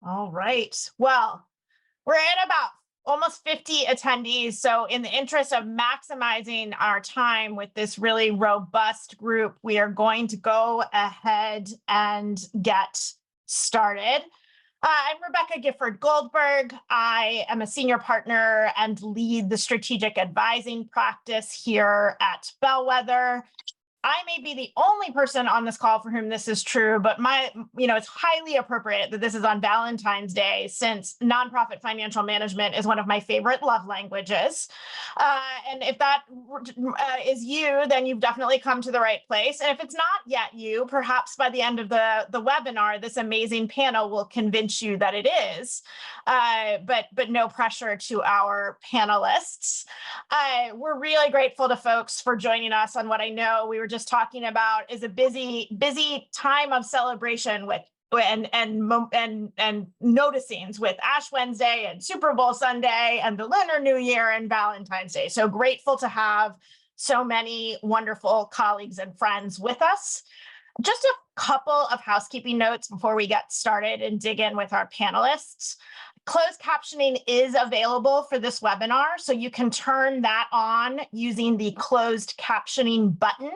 All right. Well, we're at about almost 50 attendees. So, in the interest of maximizing our time with this really robust group, we are going to go ahead and get started. I'm Rebecca Gifford Goldberg. I am a senior partner and lead the strategic advising practice here at Bellwether. I may be the only person on this call for whom this is true, but it's highly appropriate that this is on Valentine's Day, since nonprofit financial management is one of my favorite love languages. And if that is you, then you've definitely come to the right place. And if it's not yet you, perhaps by the end of the webinar, this amazing panel will convince you that it is. But no pressure to our panelists. We're really grateful to folks for joining us on what I know we were just talking about is a busy time of celebration with and noticings with Ash Wednesday and Super Bowl Sunday and the Lunar New Year and Valentine's Day. So grateful to have so many wonderful colleagues and friends with us. Just a couple of housekeeping notes before we get started and dig in with our panelists. Closed captioning is available for this webinar, so you can turn that on using the closed captioning button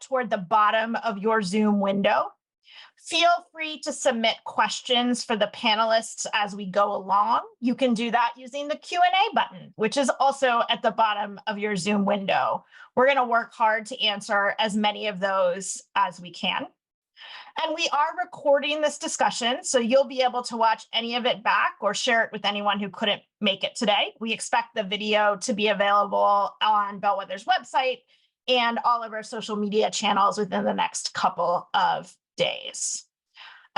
toward the bottom of your Zoom window. Feel free to submit questions for the panelists as we go along. You can do that using the Q&A button, which is also at the bottom of your Zoom window. We're going to work hard to answer as many of those as we can. And we are recording this discussion, so you'll be able to watch any of it back or share it with anyone who couldn't make it today. We expect the video to be available on Bellwether's website and all of our social media channels within the next couple of days.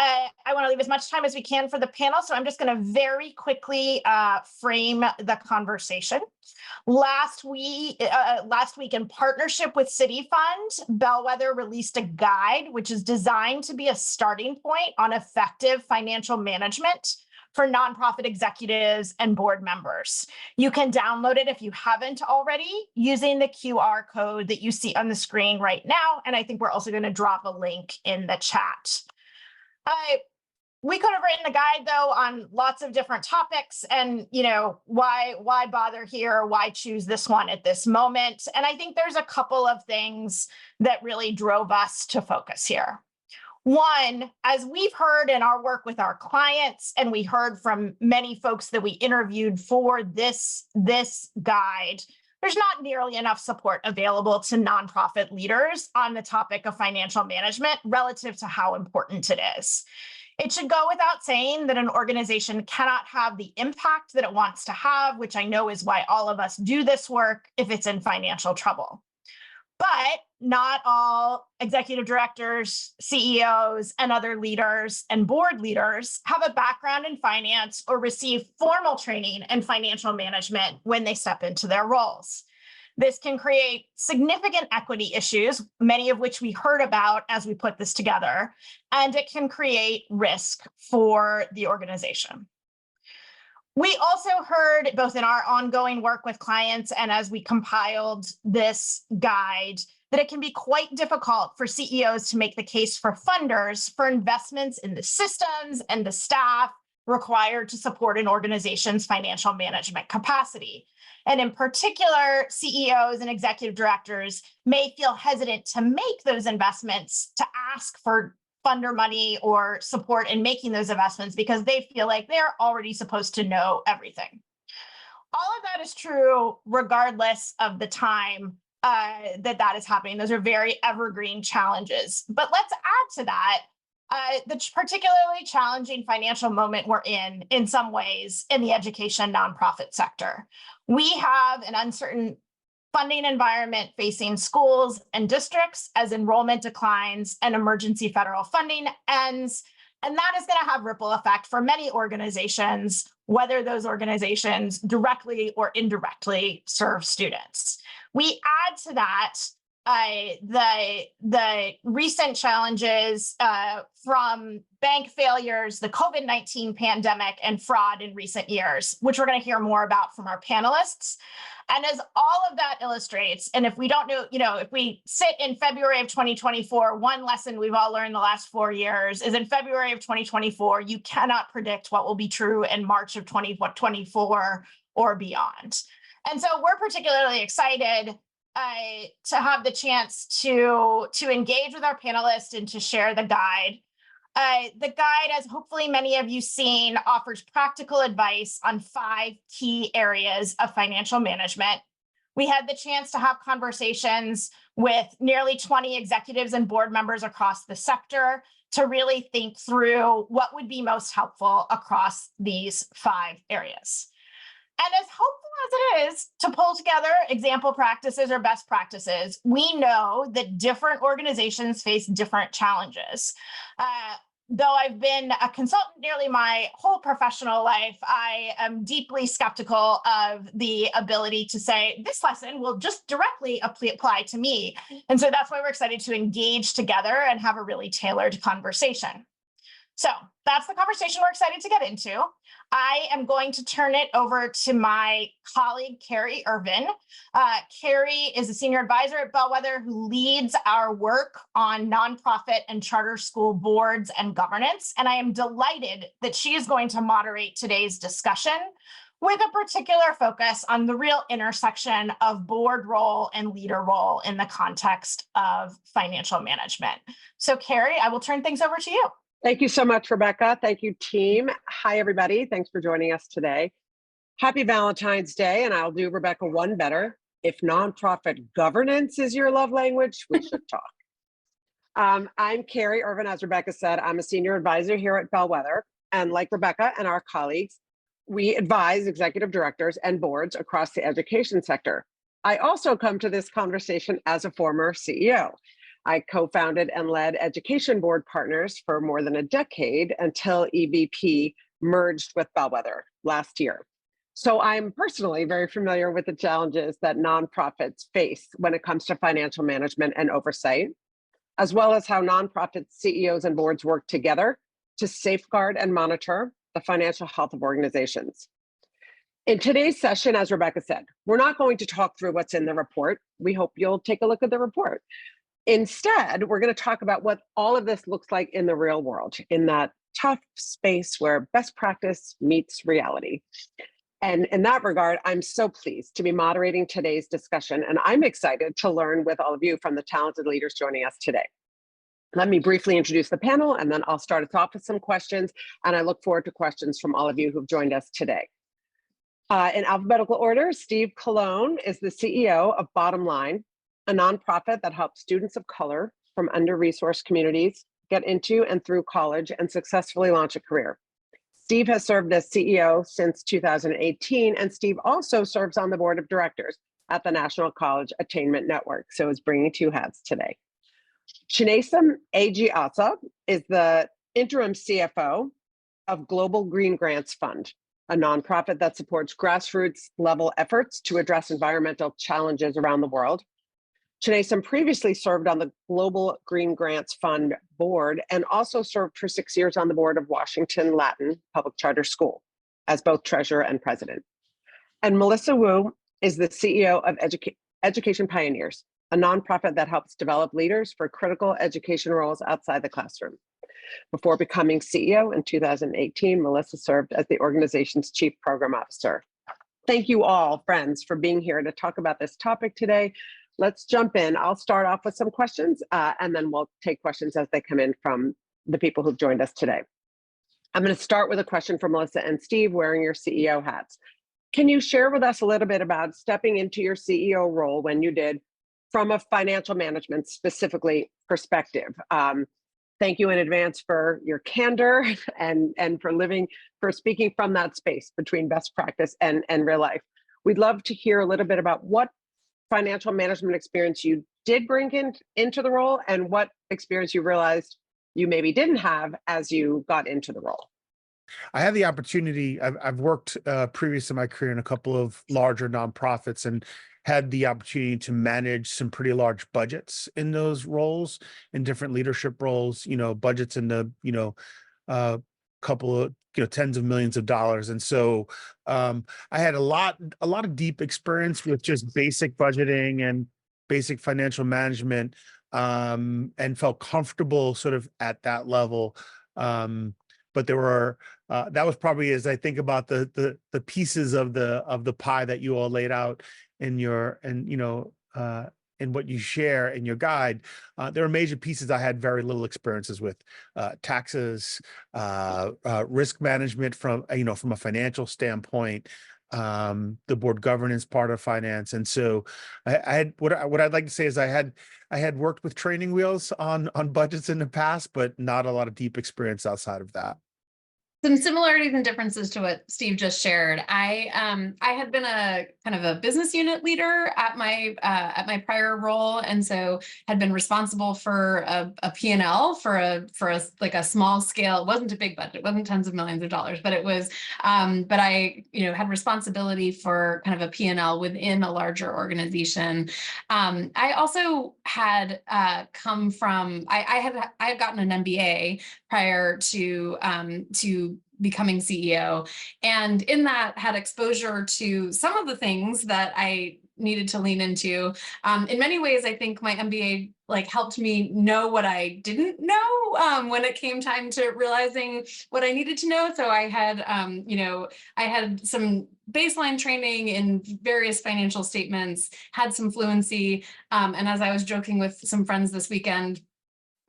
I want to leave as much time as we can for the panel, so I'm just going to very quickly frame the conversation. Last week, in partnership with City Fund, Bellwether released a guide which is designed to be a starting point on effective financial management for nonprofit executives and board members. You can download it if you haven't already using the QR code that you see on the screen right now, and I think we're also going to drop a link in the chat. We could have written a guide, though, on lots of different topics, and why bother here? Why choose this one at this moment? And I think there's a couple of things that really drove us to focus here. One, as we've heard in our work with our clients, and we heard from many folks that we interviewed for this guide, there's not nearly enough support available to nonprofit leaders on the topic of financial management relative to how important it is. It should go without saying that an organization cannot have the impact that it wants to have, which I know is why all of us do this work, if it's in financial trouble. But not all executive directors, CEOs, and other leaders and board leaders have a background in finance or receive formal training in financial management when they step into their roles. This can create significant equity issues, many of which we heard about as we put this together, and it can create risk for the organization. We also heard, both in our ongoing work with clients and as we compiled this guide, that it can be quite difficult for CEOs to make the case for funders for investments in the systems and the staff required to support an organization's financial management capacity. And in particular, CEOs and executive directors may feel hesitant to make those investments, to ask for funder money or support in making those investments, because they feel like they're already supposed to know everything. All of that is true regardless of the time that is happening. Those are very evergreen challenges. But let's add to that the particularly challenging financial moment we're in some ways, in the education nonprofit sector. We have an uncertain funding environment facing schools and districts as enrollment declines and emergency federal funding ends. And that is going to have ripple effect for many organizations, whether those organizations directly or indirectly serve students. We add to that the recent challenges from bank failures, the COVID-19 pandemic, and fraud in recent years, which we're going to hear more about from our panelists. And as all of that illustrates, and if we don't know, if we sit in February of 2024, one lesson we've all learned the last 4 years is in February of 2024, you cannot predict what will be true in March of 2024 or beyond. And so we're particularly excited to have the chance to engage with our panelists and to share the guide. The guide, as hopefully many of you seen, offers practical advice on 5 key areas of financial management. We had the chance to have conversations with nearly 20 executives and board members across the sector to really think through what would be most helpful across these 5 areas. And as helpful as it is to pull together example practices or best practices, we know that different organizations face different challenges. Though I've been a consultant nearly my whole professional life, I am deeply skeptical of the ability to say, this lesson will just directly apply to me. And so that's why we're excited to engage together and have a really tailored conversation. So that's the conversation we're excited to get into. I am going to turn it over to my colleague, Carrie Irvin. Carrie is a senior advisor at Bellwether who leads our work on nonprofit and charter school boards and governance. And I am delighted that she is going to moderate today's discussion with a particular focus on the real intersection of board role and leader role in the context of financial management. So Carrie, I will turn things over to you. Thank you so much, Rebecca. Thank you, team. Hi, everybody. Thanks for joining us today. Happy Valentine's Day, and I'll do Rebecca one better. If nonprofit governance is your love language, we should talk. I'm Carrie Irvin, as Rebecca said. I'm a senior advisor here at Bellwether, and like Rebecca and our colleagues, we advise executive directors and boards across the education sector. I also come to this conversation as a former CEO. I co-founded and led Education Board Partners for more than a decade until EBP merged with Bellwether last year. So I'm personally very familiar with the challenges that nonprofits face when it comes to financial management and oversight, as well as how nonprofit CEOs and boards work together to safeguard and monitor the financial health of organizations. In today's session, as Rebecca said, we're not going to talk through what's in the report. We hope you'll take a look at the report. Instead, we're going to talk about what all of this looks like in the real world, in that tough space where best practice meets reality. And in that regard, I'm so pleased to be moderating today's discussion, and I'm excited to learn with all of you from the talented leaders joining us today. Let me briefly introduce the panel, and then I'll start us off with some questions, and I look forward to questions from all of you who've joined us today. In alphabetical order, Steve Colón is the CEO of Bottom Line, a nonprofit that helps students of color from under-resourced communities get into and through college and successfully launch a career. Steve has served as CEO since 2018, and Steve also serves on the board of directors at the National College Attainment Network, so is bringing 2 hats today. Chinesam Asa is the interim CFO of Global Green Grants Fund, a nonprofit that supports grassroots level efforts to address environmental challenges around the world. Chinesam previously served on the Global Green Grants Fund board and also served for 6 years on the board of Washington Latin Public Charter School as both treasurer and president. And Melissa Wu is the CEO of Education Pioneers, a nonprofit that helps develop leaders for critical education roles outside the classroom. Before becoming CEO in 2018, Melissa served as the organization's chief program officer. Thank you all, friends, for being here to talk about this topic today. Let's jump in. I'll start off with some questions, and then we'll take questions as they come in from the people who've joined us today. I'm going to start with a question for Melissa and Steve, wearing your CEO hats. Can you share with us a little bit about stepping into your CEO role when you did, from a financial management specifically perspective? Thank you in advance for your candor and for speaking from that space between best practice and real life. We'd love to hear a little bit about what financial management experience you did bring into the role and what experience you realized you maybe didn't have as you got into the role. I had the opportunity, I've worked previous in my career in a couple of larger nonprofits and had the opportunity to manage some pretty large budgets in those roles, in different leadership roles, budgets in the, couple of, tens of millions of dollars. And so I had a lot of deep experience with just basic budgeting and basic financial management, and felt comfortable sort of at that level. But there were that was probably, as I think about the pieces of the pie that you all laid out in your, and in what you share in your guide, there are major pieces I had very little experiences with: taxes, risk management from from a financial standpoint, the board governance part of finance. And so I had what I'd like to say is I had worked with training wheels on budgets in the past, but not a lot of deep experience outside of that. Some similarities and differences to what Steve just shared. I had been a kind of a business unit leader at my prior role, and so had been responsible for a P&L for a small scale. It wasn't a big budget, it wasn't tens of millions of dollars, but it was. But I had responsibility for kind of a P&L within a larger organization. I also had come from. I had gotten an MBA prior to becoming CEO. And in that had exposure to some of the things that I needed to lean into. In many ways, I think my MBA helped me know what I didn't know when it came time to realizing what I needed to know. So I had, I had some baseline training in various financial statements, had some fluency. And as I was joking with some friends this weekend,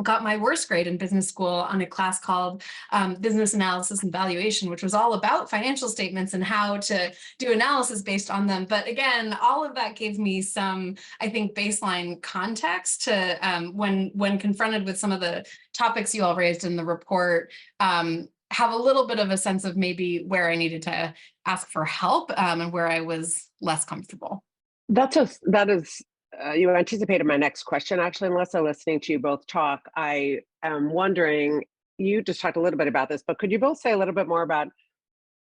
got my worst grade in business school on a class called Business Analysis and Valuation, which was all about financial statements and how to do analysis based on them. But again, all of that gave me some, I think, baseline context to when confronted with some of the topics you all raised in the report, have a little bit of a sense of maybe where I needed to ask for help and where I was less comfortable. That is. You anticipated my next question, actually, unless I'm listening to you both talk. I am wondering, you just talked a little bit about this, but could you both say a little bit more about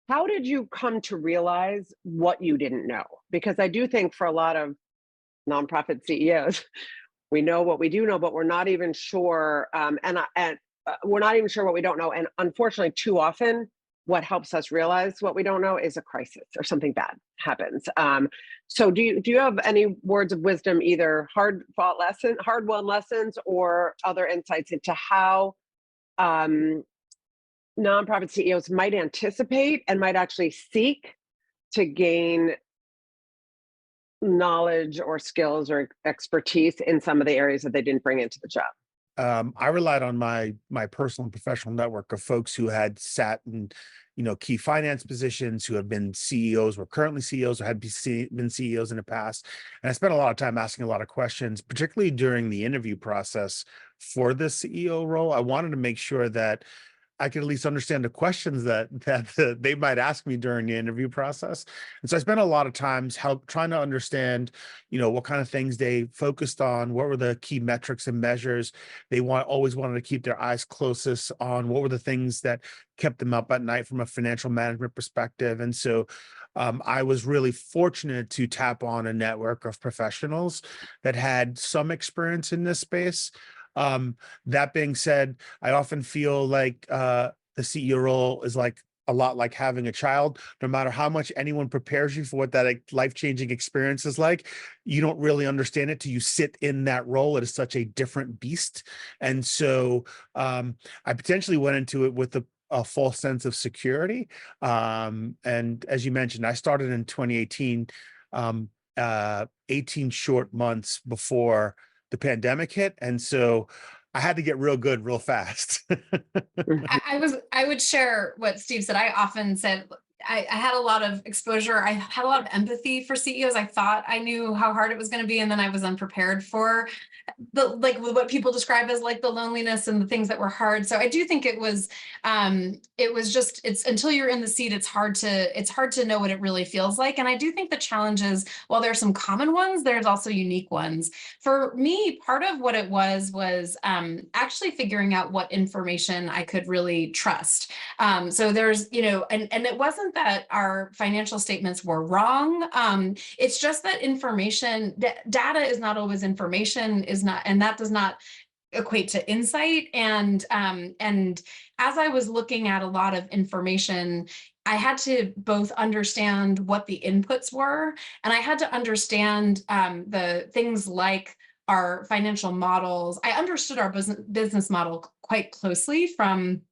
how did you come to realize what you didn't know? Because I do think for a lot of nonprofit CEOs, we know what we do know, but we're not even sure, and we're not even sure what we don't know. And unfortunately, too often, what helps us realize what we don't know is a crisis or something bad happens. So do you have any words of wisdom, either hard-won lessons, or other insights into how nonprofit CEOs might anticipate and might actually seek to gain knowledge or skills or expertise in some of the areas that they didn't bring into the job? I relied on my personal and professional network of folks who had sat in, key finance positions, who have been CEOs, were currently CEOs, or had been CEOs in the past. And I spent a lot of time asking a lot of questions, particularly during the interview process for the CEO role. I wanted to make sure that I could at least understand the questions that they might ask me during the interview process. And so I spent a lot of times trying to understand, what kind of things they focused on, what were the key metrics and measures they always wanted to keep their eyes closest on, what were the things that kept them up at night from a financial management perspective. And so I was really fortunate to tap on a network of professionals that had some experience in this space. That being said, I often feel like the CEO role is a lot like having a child. No matter how much anyone prepares you for what that life-changing experience is like, you don't really understand it till you sit in that role. It is such a different beast. And so I potentially went into it with a false sense of security. And as you mentioned, I started in 2018, 18 short months before the pandemic hit. And so I had to get real good real fast. I would share what Steve said. I often said, I had a lot of exposure. I had a lot of empathy for CEOs. I thought I knew how hard it was going to be. And then I was unprepared for what people describe as the loneliness and the things that were hard. So I do think it was just, it's until you're in the seat, it's hard to know what it really feels like. And I do think the challenge is, while there's some common ones, there's also unique ones. For me, part of what it was actually figuring out what information I could really trust. So there's, and it wasn't wasn't that our financial statements were wrong. It's just that information, data is not always information, is not, and that does not equate to insight. And as I was looking at a lot of information, I had to both understand what the inputs were, and I had to understand the things like our financial models. I understood our business model quite closely from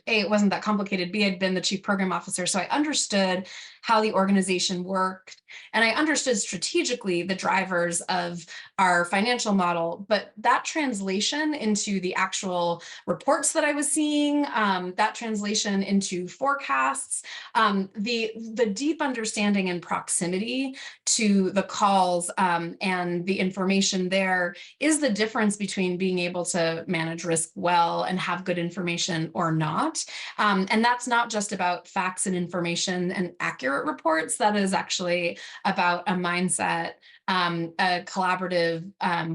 it wasn't that complicated. B, I'd been the chief program officer, so I understood how the organization worked, and I understood strategically the drivers of our financial model. But that translation into the actual reports that I was seeing, that translation into forecasts, the deep understanding and proximity to the calls and the information there is the difference between being able to manage risk well and have good information or not. And that's not just about facts and information and accurate reports. That is actually about a mindset, a collaborative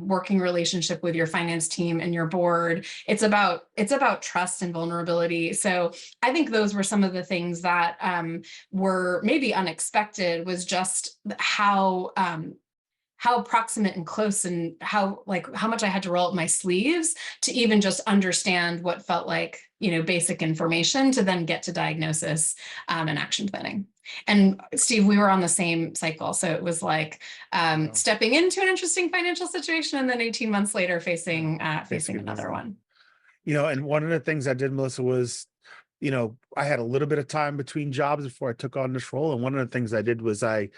working relationship with your finance team and your board. It's about trust and vulnerability. So I think those were some of the things that were maybe unexpected, was just how proximate and close, and how much I had to roll up my sleeves to even just understand what felt like, basic information to then get to diagnosis and action planning. And Steve, we were on the same cycle. So it was like stepping into an interesting financial situation, and then 18 months later facing another one. And one of the things I did, Melissa, was, I had a little bit of time between jobs before I took on this role. And one of the things I did was I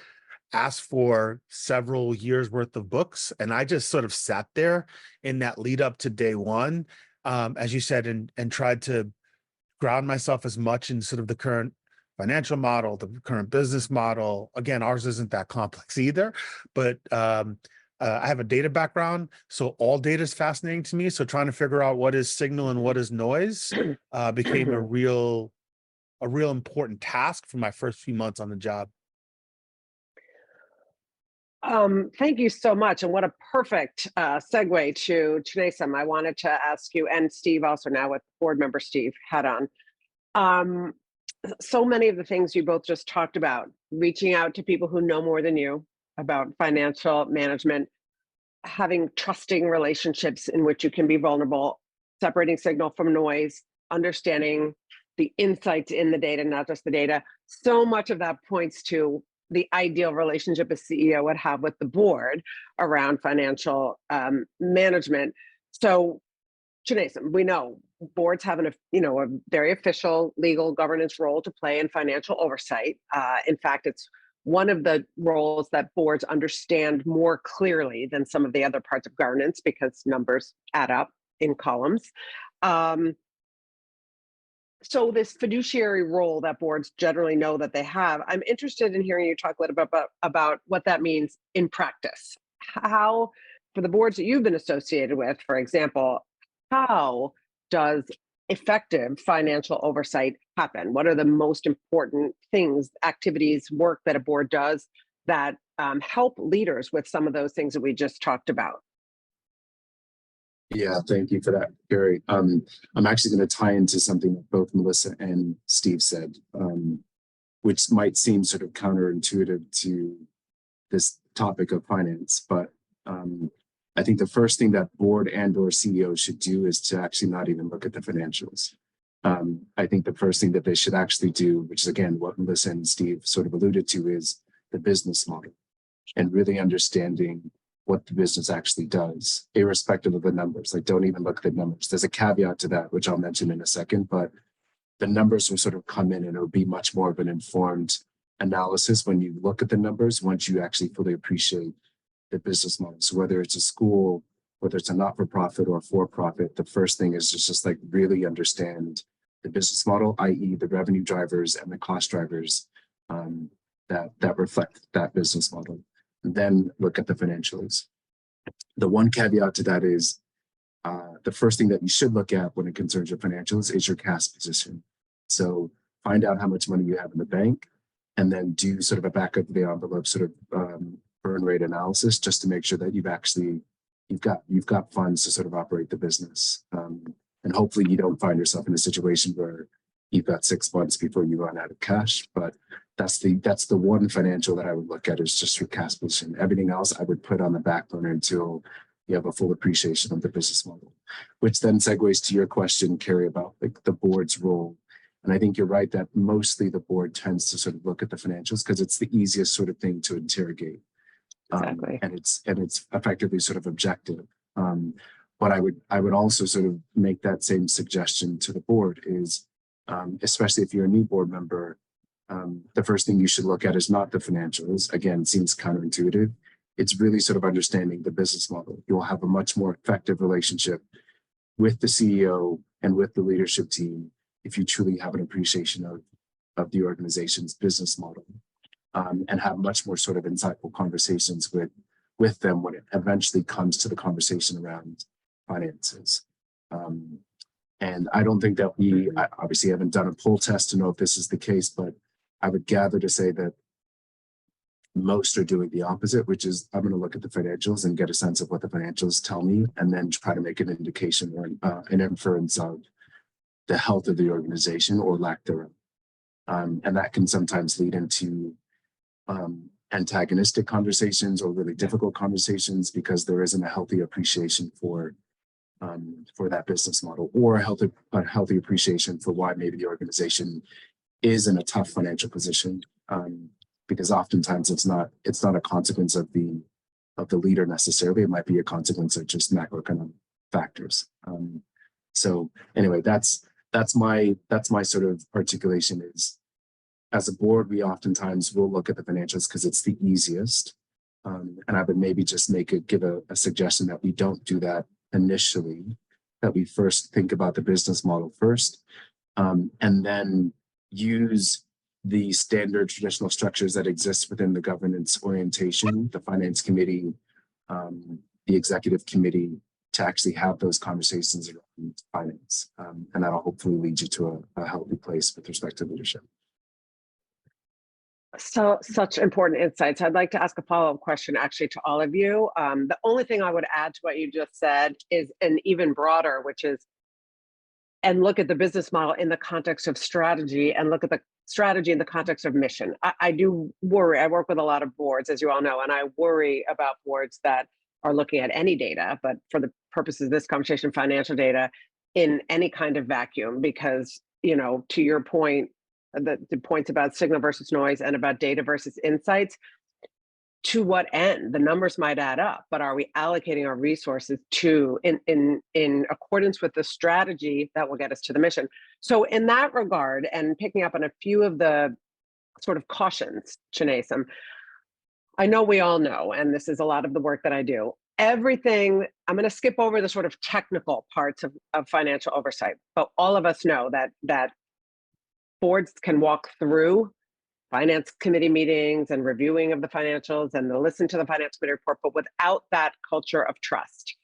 asked for several years worth of books, and I just sort of sat there in that lead up to day one, as you said, and tried to ground myself as much in sort of the current financial model, the current business model. Again, ours isn't that complex either, but I have a data background, so all data is fascinating to me. So trying to figure out what is signal and what is noise became a real important task for my first few months on the job. Thank you so much. And what a perfect segue to Chinesa. I wanted to ask you, and Steve also, now with board member Steve, head on. So many of the things you both just talked about, reaching out to people who know more than you about financial management, having trusting relationships in which you can be vulnerable, separating signal from noise, understanding the insights in the data, not just the data. So much of that points to the ideal relationship a CEO would have with the board around financial management. So, Chinesa, we know boards have a very official legal governance role to play in financial oversight. In fact, it's one of the roles that boards understand more clearly than some of the other parts of governance, because numbers add up in columns. So this fiduciary role that boards generally know that they have, I'm interested in hearing you talk a little bit about what that means in practice. How, for the boards that you've been associated with, for example, how does effective financial oversight happen? What are the most important things, activities, work that a board does that help leaders with some of those things that we just talked about? Yeah, thank you for that, Carrie. I'm actually going to tie into something that both Melissa and Steve said, which might seem sort of counterintuitive to this topic of finance, but I think the first thing that board and or CEO should do is to actually not even look at the financials. I think the first thing that they should actually do, which is again what Melissa and Steve sort of alluded to, is the business model and really understanding what the business actually does, irrespective of the numbers. Like, don't even look at the numbers. There's a caveat to that, which I'll mention in a second, but the numbers will sort of come in and it'll be much more of an informed analysis when you look at the numbers, once you actually fully appreciate the business model. So whether it's a school, whether it's a not-for-profit or for-profit, the first thing is just like really understand the business model, i.e. the revenue drivers and the cost drivers that reflect that business model. Then look at the financials. The one caveat to that is the first thing that you should look at when it concerns your financials is your cash position. So find out how much money you have in the bank, and then do sort of a back of the envelope sort of burn rate analysis, just to make sure that you've got funds to sort of operate the business. And hopefully you don't find yourself in a situation where you've got 6 months before you run out of cash. But that's the one financial that I would look at, is just your cash position. Everything else I would put on the back burner until you have a full appreciation of the business model, which then segues to your question, Carrie, about like the board's role. And I think you're right that mostly the board tends to sort of look at the financials because it's the easiest sort of thing to interrogate. Exactly. And it's effectively sort of objective. But I would also sort of make that same suggestion to the board is, especially if you're a new board member, the first thing you should look at is not the financials. Again, seems counterintuitive. It's really sort of understanding the business model. You'll have a much more effective relationship with the CEO and with the leadership team if you truly have an appreciation of the organization's business model, and have much more sort of insightful conversations with them when it eventually comes to the conversation around finances. And I don't think that I obviously haven't done a poll test to know if this is the case, but I would gather to say that most are doing the opposite, which is I'm going to look at the financials and get a sense of what the financials tell me, and then try to make an indication or an inference of the health of the organization or lack thereof. And that can sometimes lead into antagonistic conversations or really difficult conversations because there isn't a healthy appreciation for that business model, or a healthy appreciation for why maybe the organization is in a tough financial position. Because oftentimes it's not a consequence of the leader necessarily. It might be a consequence of just macroeconomic factors. So anyway, that's my sort of articulation is, as a board, we oftentimes will look at the financials because it's the easiest. And I would maybe just give a suggestion that we don't do that initially, that we first think about the business model first, and then use the standard traditional structures that exist within the governance orientation, the finance committee, the executive committee, to actually have those conversations around finance. And that'll hopefully lead you to a healthy place with respect to leadership. So such important insights. I'd like to ask a follow-up question actually to all of you. The only thing I would add to what you just said is an even broader, which is, and look at the business model in the context of strategy, and look at the strategy in the context of mission. I do worry. I work with a lot of boards, as you all know, and I worry about boards that are looking at any data, but for the purposes of this conversation, financial data in any kind of vacuum, because, to your point, the points about signal versus noise and about data versus insights, to what end? The numbers might add up, but are we allocating our resources to in accordance with the strategy that will get us to the mission? So in that regard, and picking up on a few of the sort of cautions, Chinasam, I know we all know, and this is a lot of the work that I do, everything, I'm going to skip over the sort of technical parts of financial oversight, but all of us know that boards can walk through finance committee meetings and reviewing of the financials, and they'll listen to the finance committee report, but without that culture of trust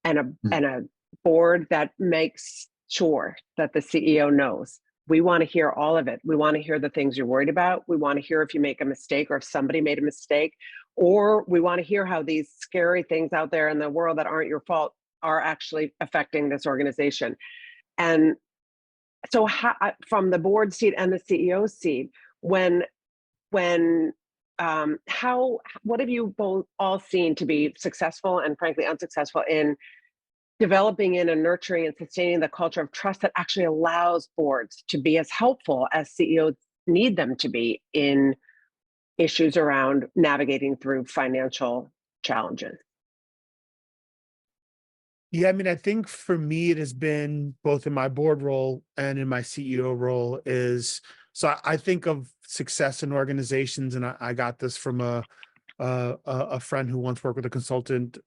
and a board that makes sure that the CEO knows, we want to hear all of it. We want to hear the things you're worried about. We want to hear if you make a mistake or if somebody made a mistake, or we want to hear how these scary things out there in the world that aren't your fault are actually affecting this organization. And so from the board seat and the CEO seat, what have you both all seen to be successful and frankly unsuccessful in developing in and nurturing and sustaining the culture of trust that actually allows boards to be as helpful as CEOs need them to be in issues around navigating through financial challenges? Yeah, I mean, I think for me, it has been both in my board role and in my CEO role so I think of success in organizations, and I got this from a friend who once worked with a consultant,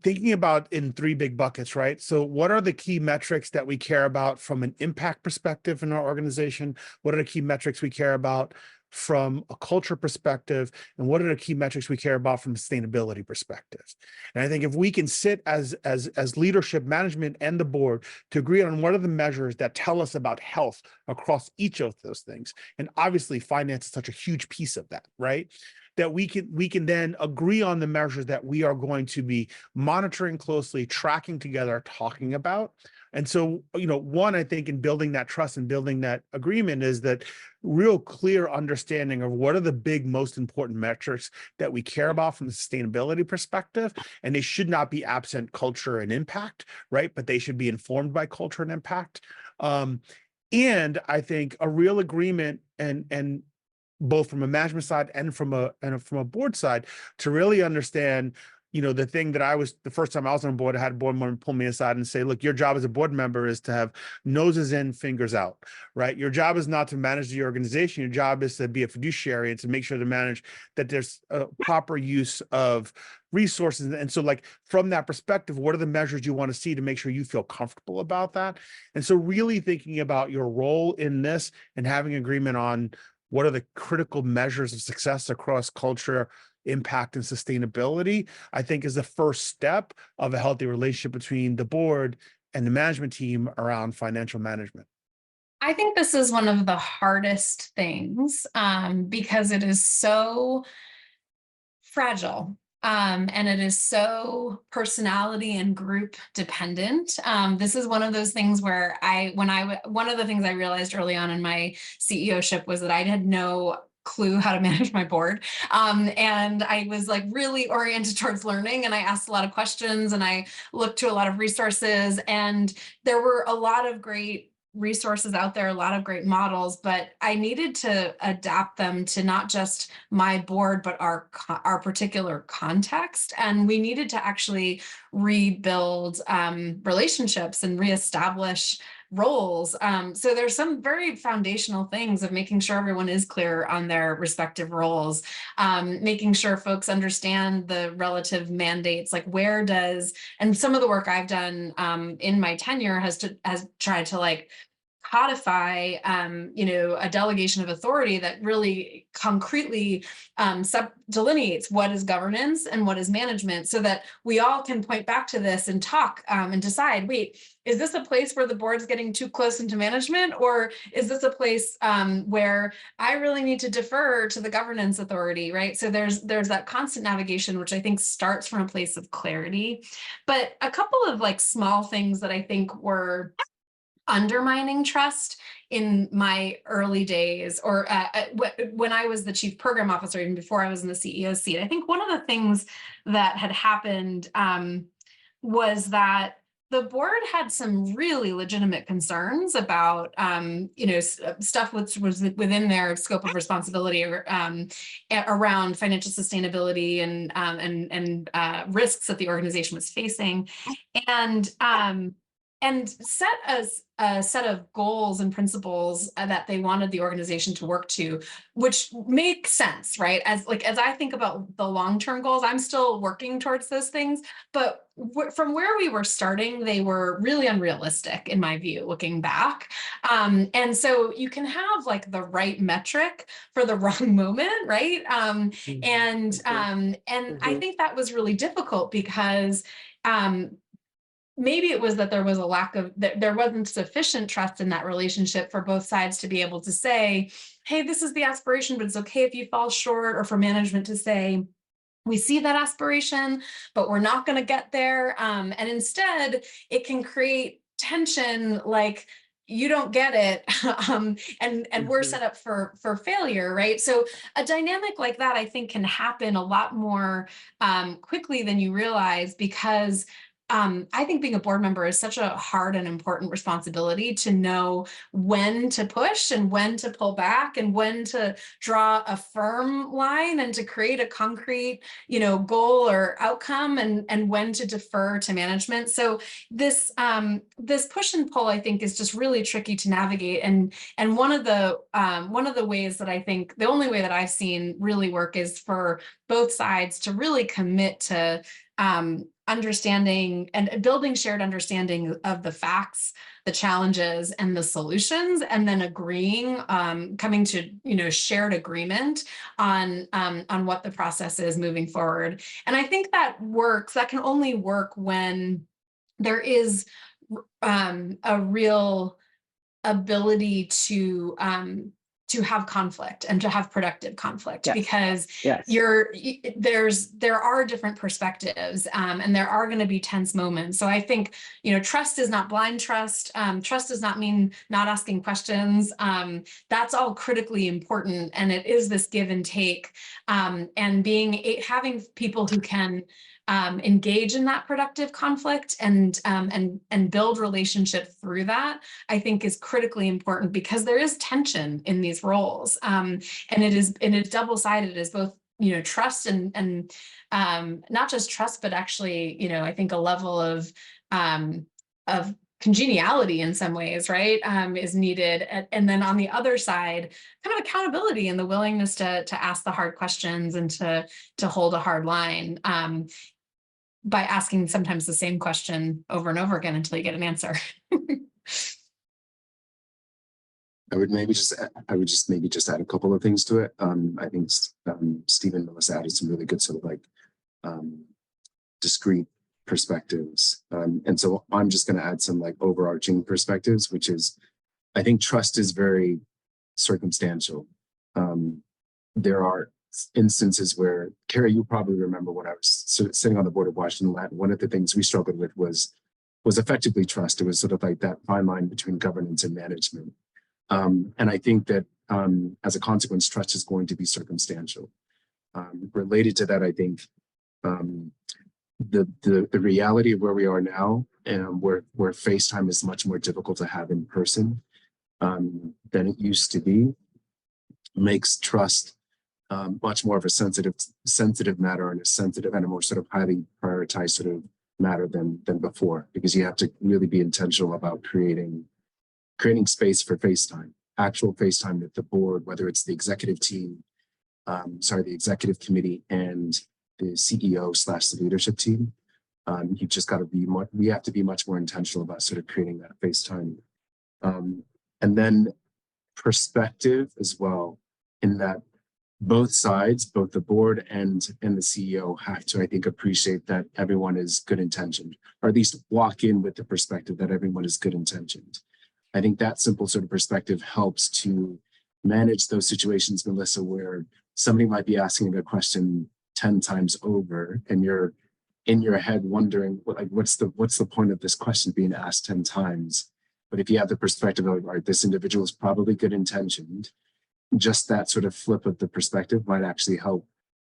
thinking about in 3 big buckets, right? So what are the key metrics that we care about from an impact perspective in our organization? What are the key metrics we care about from a culture perspective? And what are the key metrics we care about from a sustainability perspective? And I think if we can sit as leadership, management, and the board to agree on what are the measures that tell us about health across each of those things, and obviously finance is such a huge piece of that, right? That we can then agree on the measures that we are going to be monitoring closely, tracking together, talking about. And so, one, I think in building that trust and building that agreement is that real clear understanding of what are the big, most important metrics that we care about from the sustainability perspective. And they should not be absent culture and impact, right? But they should be informed by culture and impact. And I think a real agreement and both from a management side and from a board side to really understand, the thing that the first time I was on board, I had a board member pull me aside and say, look, your job as a board member is to have noses in, fingers out, right? Your job is not to manage the organization. Your job is to be a fiduciary and to make sure to manage that there's a proper use of resources. And so from that perspective, what are the measures you want to see to make sure you feel comfortable about that? And so really thinking about your role in this and having agreement on what are the critical measures of success across culture, impact, and sustainability, I think is the first step of a healthy relationship between the board and the management team around financial management. I think this is one of the hardest things because it is so fragile. And it is so personality and group dependent. This is one of those things where one of the things I realized early on in my CEO-ship was that I had no clue how to manage my board. And I was really oriented towards learning, and I asked a lot of questions and I looked to a lot of resources, and there were a lot of great resources out there, a lot of great models, but I needed to adapt them to not just my board, but our particular context. And we needed to actually rebuild relationships and reestablish roles. So there's some very foundational things of making sure everyone is clear on their respective roles, making sure folks understand the relative mandates, and some of the work I've done in my tenure has tried to codify, a delegation of authority that really concretely delineates what is governance and what is management, so that we all can point back to this and talk and decide, wait, is this a place where the board's getting too close into management, or is this a place where I really need to defer to the governance authority, right? So there's that constant navigation, which I think starts from a place of clarity. But a couple of small things that I think were undermining trust in my early days, or when I was the chief program officer, even before I was in the CEO seat, I think one of the things that had happened was that the board had some really legitimate concerns about, stuff which was within their scope of responsibility around financial sustainability and risks that the organization was facing, and set a set of goals and principles that they wanted the organization to work to, which makes sense, right? As I think about the long-term goals, I'm still working towards those things, but from where we were starting, they were really unrealistic in my view, looking back. And so you can have the right metric for the wrong moment, right? And I think that was really difficult because maybe it was that there was there wasn't sufficient trust in that relationship for both sides to be able to say, hey, this is the aspiration, but it's okay if you fall short, or for management to say, we see that aspiration, but we're not going to get there. And instead, it can create tension, you don't get it, and we're set up for failure, right? So a dynamic like that, I think, can happen a lot more quickly than you realize, because I think being a board member is such a hard and important responsibility to know when to push and when to pull back and when to draw a firm line and to create a concrete, goal or outcome, and when to defer to management. So this push and pull, I think, is just really tricky to navigate. And one of the ways that I think, the only way that I've seen really work, is for both sides to really commit to understanding and building shared understanding of the facts, the challenges, and the solutions, and then agreeing, coming to shared agreement on what the process is moving forward. And I think that works. That can only work when there is a real ability to to have conflict and to have productive conflict, Yes. because Yes. there are different perspectives, and there are going to be tense moments. So I think, trust is not blind trust. Trust does not mean not asking questions. That's all critically important, and it is this give and take, and having people who can engage in that productive conflict and build relationship through that, I think is critically important, because there is tension in these roles, and it's double-sided as both trust and not just trust, but actually I think a level of congeniality in some ways, right, is needed, and then on the other side, kind of accountability and the willingness to ask the hard questions and to hold a hard line, by asking sometimes the same question over and over again until you get an answer. I would just maybe add a couple of things to it. I think Steve and Melissa added some really good sort of like discrete perspectives. And so I'm just going to add some like overarching perspectives, which is, I think trust is very circumstantial. There are instances where, Carrie, you probably remember when I was sitting on the board of Washington Latin, one of the things we struggled with was effectively trust. It was sort of like that fine line between governance and management. And I think that as a consequence, trust is going to be circumstantial. Related to that, I think the reality of where we are now, and where FaceTime is much more difficult to have in person than it used to be, makes trust much more of a sensitive matter, and a more sort of highly prioritized sort of matter than before, because you have to really be intentional about creating space for FaceTime, actual FaceTime with the board, whether it's the executive team, the executive committee and the CEO/the leadership team. You've just got to we have to be much more intentional about sort of creating that FaceTime. And then perspective as well, in that both sides, both the board and the CEO, have to, I think, appreciate that everyone is good intentioned, or at least walk in with the perspective that everyone is good intentioned. I think that simple sort of perspective helps to manage those situations, Melissa, where somebody might be asking a question 10 times over, and you're in your head wondering, what's the point of this question being asked 10 times? But if you have the perspective of, all right, this individual is probably good intentioned, just that sort of flip of the perspective might actually help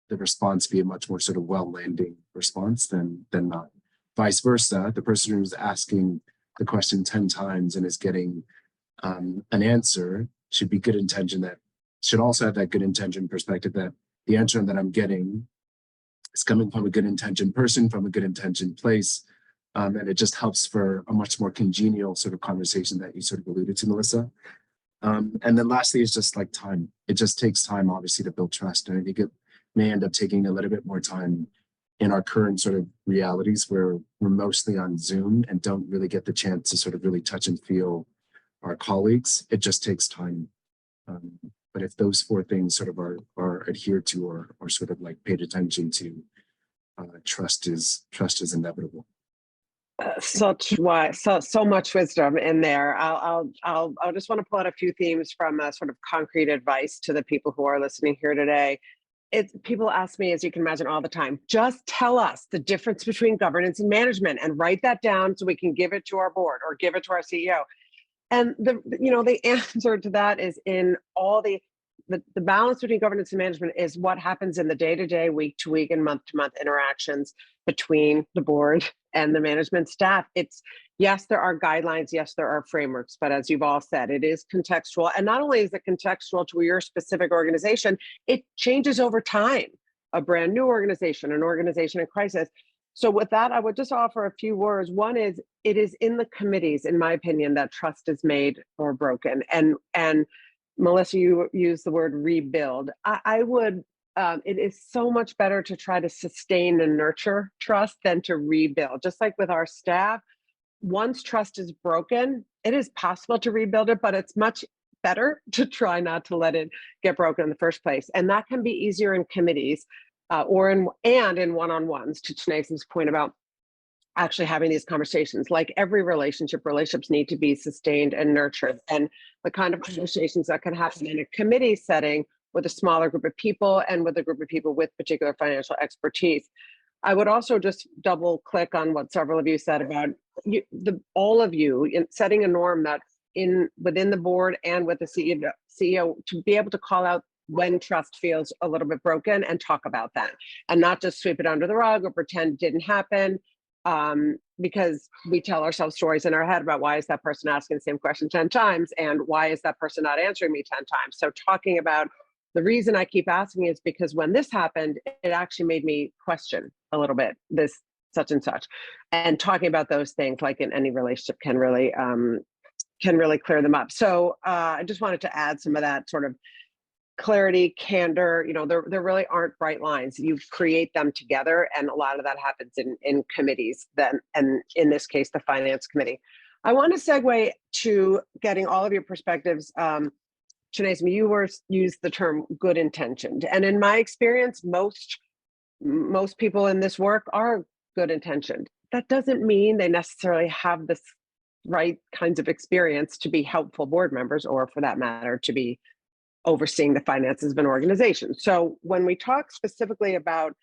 the response be a much more sort of well-landing response than not. Vice versa, the person who's asking the question 10 times and is getting an answer should be good intention, that should also have that good intention perspective, that the answer that I'm getting is coming from a good intention person, from a good intention place. And it just helps for a much more congenial sort of conversation that you sort of alluded to, Melissa. And then lastly is just like time. It just takes time, obviously, to build trust. And I think it may end up taking a little bit more time in our current sort of realities, where we're mostly on Zoom and don't really get the chance to sort of really touch and feel our colleagues. It just takes time. But if those four things sort of are adhered to, or sort of like paid attention to, trust is inevitable. So much wisdom in there. I'll just want to pull out a few themes from sort of concrete advice to the people who are listening here today. People ask me, as you can imagine, all the time, just tell us the difference between governance and management, and write that down so we can give it to our board or give it to our CEO. And the answer to that is in all the balance between governance and management is what happens in the day-to-day, week-to-week, and month-to-month interactions between the board and the management staff. It's, yes, there are guidelines, yes, there are frameworks, but as you've all said, it is contextual. And not only is it contextual to your specific organization, it changes over time. A brand new organization, an organization in crisis. So with that, I would just offer a few words. One is, it is in the committees, in my opinion, that trust is made or broken. And Melissa, you use the word rebuild. I would, it is so much better to try to sustain and nurture trust than to rebuild. Just like with our staff, once trust is broken, it is possible to rebuild it, but it's much better to try not to let it get broken in the first place. And that can be easier in committees or in one-on-ones, to Chinesi's point about actually having these conversations. Like every relationship, relationships need to be sustained and nurtured. And the kind of conversations that can happen in a committee setting with a smaller group of people and with a group of people with particular financial expertise. I would also just double click on what several of you said about all of you in setting a norm that within the board and with the CEO to be able to call out when trust feels a little bit broken and talk about that and not just sweep it under the rug or pretend it didn't happen, because we tell ourselves stories in our head about why is that person asking the same question 10 times and why is that person not answering me 10 times. So talking about the reason I keep asking is because when this happened, it actually made me question a little bit this such and such, and talking about those things like in any relationship can really clear them up. So I just wanted to add some of that sort of clarity, candor. You know, there really aren't bright lines. You create them together, and a lot of that happens in committees. Then, and in this case, the finance committee. I want to segue to getting all of your perspectives. Shanae, you used the term good intentioned, and in my experience, most people in this work are good intentioned. That doesn't mean they necessarily have this right kinds of experience to be helpful board members, or for that matter, to be overseeing the finances of an organization. So when we talk specifically about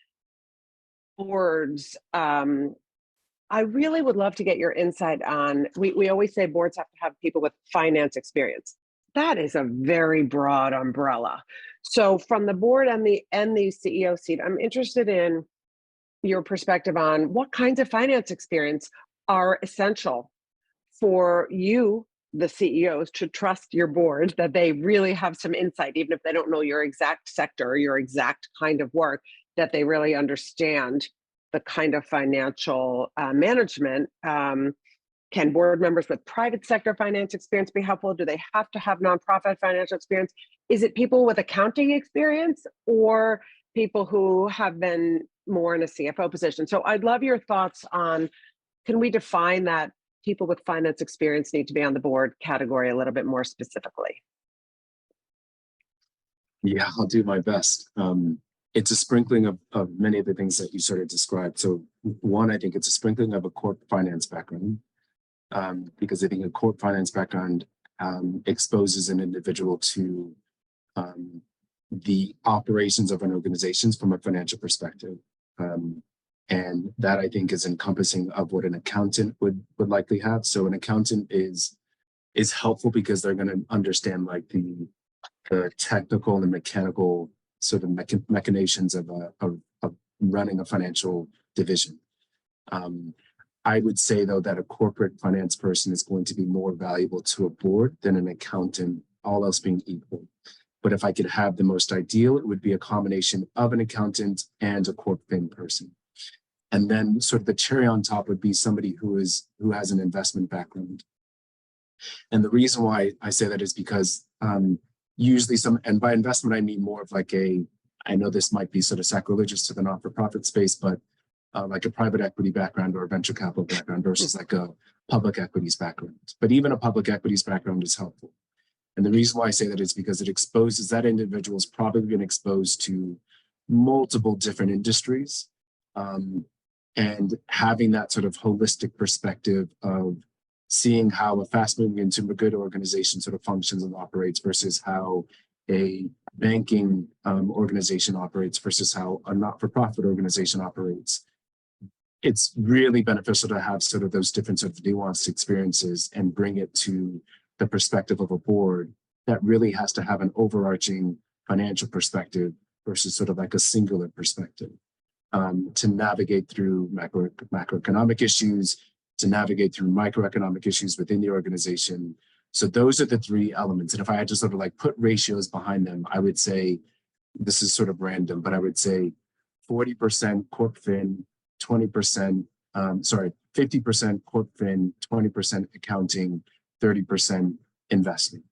boards, I really would love to get your insight on, we always say boards have to have people with finance experience. That is a very broad umbrella. So from the board and the CEO seat, I'm interested in your perspective on what kinds of finance experience are essential for you, the CEOs, to trust your board that they really have some insight, even if they don't know your exact sector or your exact kind of work, that they really understand the kind of financial management. Can board members with private sector finance experience be helpful? Do they have to have nonprofit financial experience? Is it people with accounting experience or people who have been more in a CFO position? So I'd love your thoughts on, can we define that people with finance experience need to be on the board category a little bit more specifically? Yeah, I'll do my best. It's a sprinkling of many of the things that you sort of described. So one, I think it's a sprinkling of a corporate finance background, because I think a corporate finance background exposes an individual to the operations of an organization from a financial perspective. And that, I think, is encompassing of what an accountant would likely have. So an accountant is helpful because they're going to understand like the technical and the mechanical sort of machinations of running a financial division. I would say, though, that a corporate finance person is going to be more valuable to a board than an accountant, all else being equal. But if I could have the most ideal, it would be a combination of an accountant and a corp fin person. And then sort of the cherry on top would be somebody who has an investment background. And the reason why I say that is because usually and by investment, I mean more of like I know this might be sort of sacrilegious to the not-for-profit space, but like a private equity background or a venture capital background versus like a public equities background. But even a public equities background is helpful. And the reason why I say that is because it exposes that individual's probably been exposed to multiple different industries. And having that sort of holistic perspective of seeing how a fast-moving consumer good organization sort of functions and operates versus how a banking organization operates versus how a not-for-profit organization operates. It's really beneficial to have sort of those different sort of nuanced experiences and bring it to the perspective of a board that really has to have an overarching financial perspective versus sort of like a singular perspective. To navigate through macroeconomic issues, to navigate through microeconomic issues within the organization. So those are the three elements. And if I had to sort of like put ratios behind them, I would say, this is sort of random, but I would say 40% corp fin, 20%, 50% corp fin, 20% accounting, 30% investing.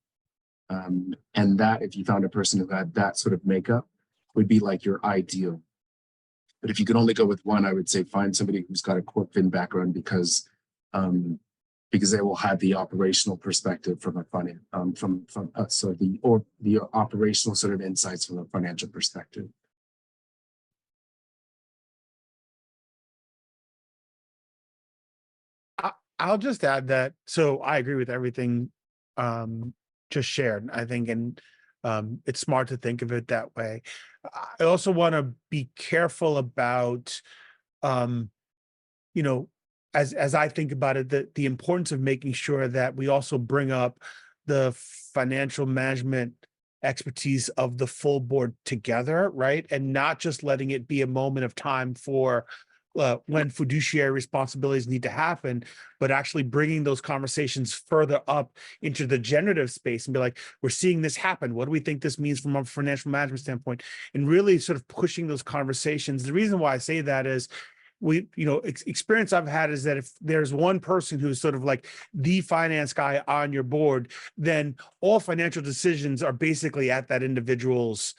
And that, if you found a person who had that sort of makeup, would be like your ideal. But if you could only go with one, I would say find somebody who's got a corp fin background because they will have the operational perspective from a finance, the operational sort of insights from a financial perspective. I'll just add that, so I agree with everything just shared, I think, and it's smart to think of it that way. I also want to be careful about, you know, as I think about it, the importance of making sure that we also bring up the financial management expertise of the full board together, right? And not just letting it be a moment of time for when fiduciary responsibilities need to happen, but actually bringing those conversations further up into the generative space and be like, we're seeing this happen. What do we think this means from a financial management standpoint? And really sort of pushing those conversations. The reason why I say that is experience I've had is that if there's one person who's sort of like the finance guy on your board, then all financial decisions are basically at that individual's,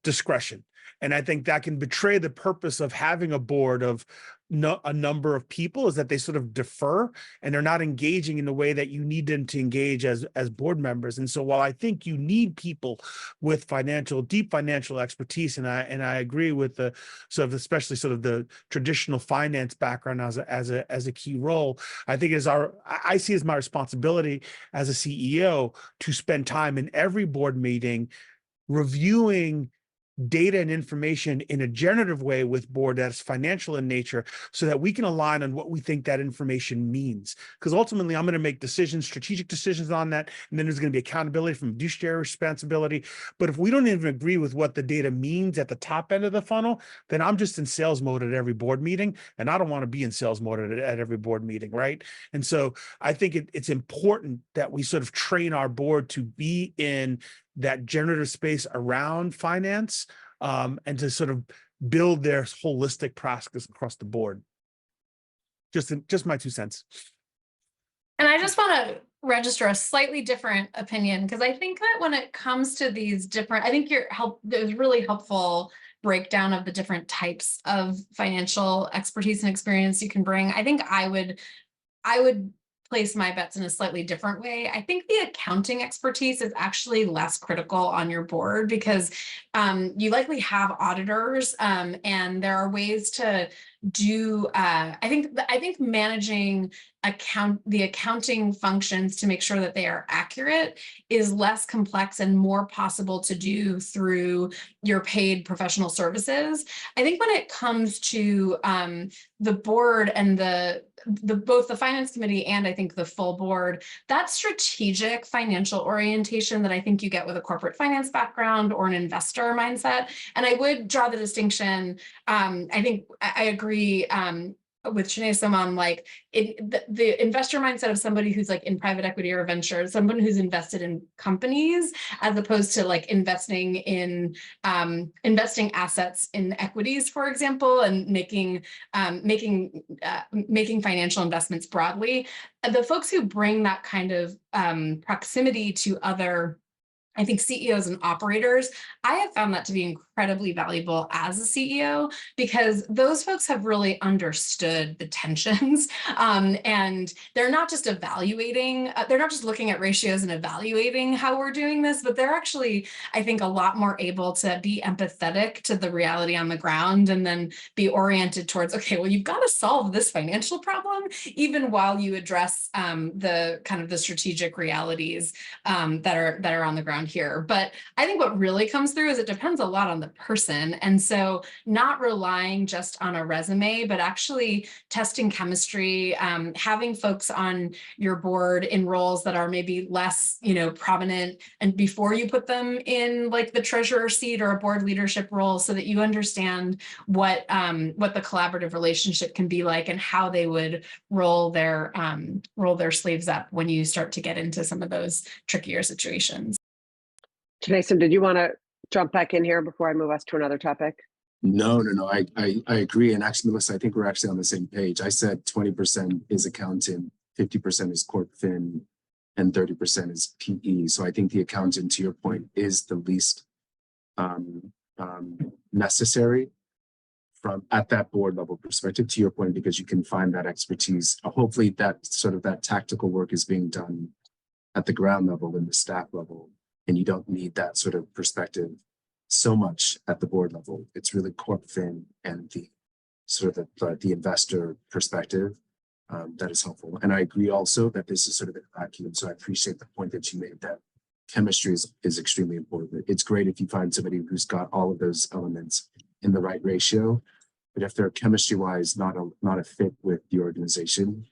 discretion. And I think that can betray the purpose of having a board of a number of people, is that they sort of defer and they're not engaging in the way that you need them to engage as board members. And so while I think you need people with deep financial expertise, and I agree with the sort of, especially sort of the traditional finance background as a key role, I think I see it as my responsibility as a CEO to spend time in every board meeting reviewing data and information in a generative way with board that's financial in nature, so that we can align on what we think that information means. Because ultimately, I'm going to make strategic decisions on that, and then there's going to be accountability from fiduciary responsibility. But if we don't even agree with what the data means at the top end of the funnel, then I'm just in sales mode at every board meeting, and I don't want to be in sales mode at every board meeting, right? And so I think it's important that we sort of train our board to be in that generative space around finance, and to sort of build their holistic practice across the board. Just my 2 cents. And I just want to register a slightly different opinion, because I think that when it comes to these different, I think there's really helpful breakdown of the different types of financial expertise and experience you can bring. I think I would place my bets in a slightly different way. I think the accounting expertise is actually less critical on your board, because you likely have auditors, and there are ways to do. I think managing the accounting functions to make sure that they are accurate is less complex and more possible to do through your paid professional services. I think when it comes to the board and both the finance committee and I think the full board, that strategic financial orientation that I think you get with a corporate finance background or an investor mindset. And I would draw the distinction. I think I agree with Sinead Saman, like the investor mindset of somebody who's like in private equity or venture, someone who's invested in companies, as opposed to like investing assets in equities, for example, and making financial investments broadly. The folks who bring that kind of proximity to other, I think, CEOs and operators, I have found that to be incredibly valuable as a CEO, because those folks have really understood the tensions, and they're not just evaluating, they're not just looking at ratios and evaluating how we're doing this, but they're actually, I think, a lot more able to be empathetic to the reality on the ground, and then be oriented towards, okay, well, you've got to solve this financial problem, even while you address the kind of the strategic realities that are on the ground here. But I think what really comes through is it depends a lot on the person. And so not relying just on a resume, but actually testing chemistry, having folks on your board in roles that are maybe less, prominent, and before you put them in like the treasurer seat or a board leadership role, so that you understand what the collaborative relationship can be like, and how they would roll their sleeves up when you start to get into some of those trickier situations. Jason, did you want to jump back in here before I move us to another topic? No. I agree. And actually, Melissa, I think we're actually on the same page. I said 20% is accountant, 50% is corp fin, and 30% is PE. So I think the accountant, to your point, is the least necessary at that board level perspective, to your point, because you can find that expertise. Hopefully that tactical work is being done at the ground level and the staff level, and you don't need that sort of perspective so much at the board level. It's really corp fin and the sort of the investor perspective that is helpful. And I agree also that this is sort of a vacuum. So I appreciate the point that you made that chemistry is extremely important. It's great if you find somebody who's got all of those elements in the right ratio, but if they're chemistry-wise not a fit with the organization,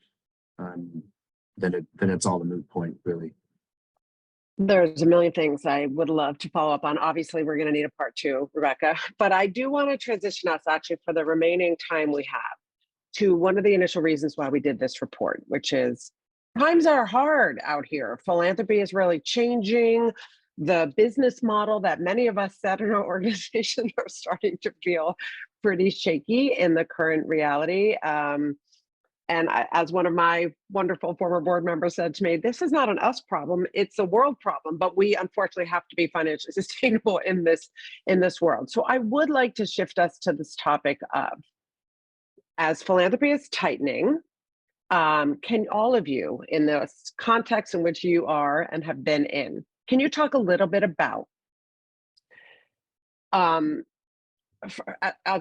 then it's all a moot point, really. There's a million things I would love to follow up on. Obviously, we're going to need a part 2, Rebecca, but I do want to transition us actually for the remaining time we have to one of the initial reasons why we did this report, which is times are hard out here. Philanthropy is really changing. The business model that many of us set in our organization are starting to feel pretty shaky in the current reality. And as one of my wonderful former board members said to me, this is not an us problem, it's a world problem, but we unfortunately have to be financially sustainable in this world. So I would like to shift us to this topic of, as philanthropy is tightening, can all of you, in the context in which you are and have been in, can you talk a little bit about, I'll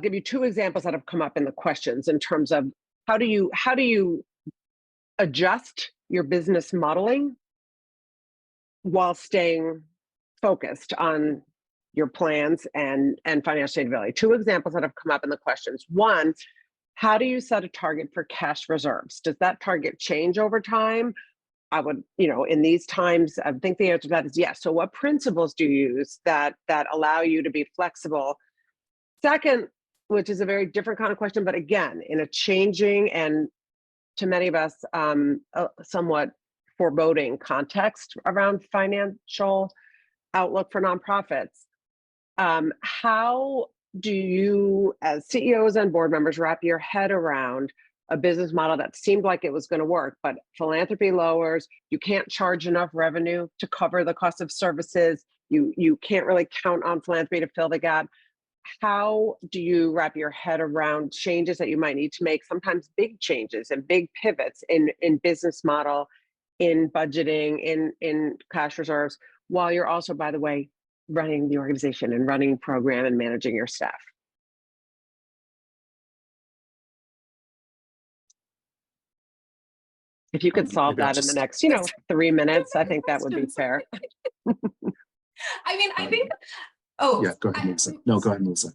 give you 2 examples that have come up in the questions in terms of how do you adjust your business modeling while staying focused on your plans and financial sustainability? 2 examples that have come up in the questions. One, how do you set a target for cash reserves? Does that target change over time? I would, in these times, I think the answer to that is yes. So what principles do you use that allow you to be flexible? Second, which is a very different kind of question, but again, in a changing and to many of us, a somewhat foreboding context around financial outlook for nonprofits, how do you, as CEOs and board members, wrap your head around a business model that seemed like it was going to work, but philanthropy lowers, you can't charge enough revenue to cover the cost of services, you can't really count on philanthropy to fill the gap? How do you wrap your head around changes that you might need to make, sometimes big changes and big pivots in business model, in budgeting, in cash reserves, while you're also, by the way, running the organization and running program and managing your staff? If you could solve that in the next, 3 minutes, I think that would be fair. I mean, I think, oh, yeah, go ahead, Melissa. No, go ahead, Melissa.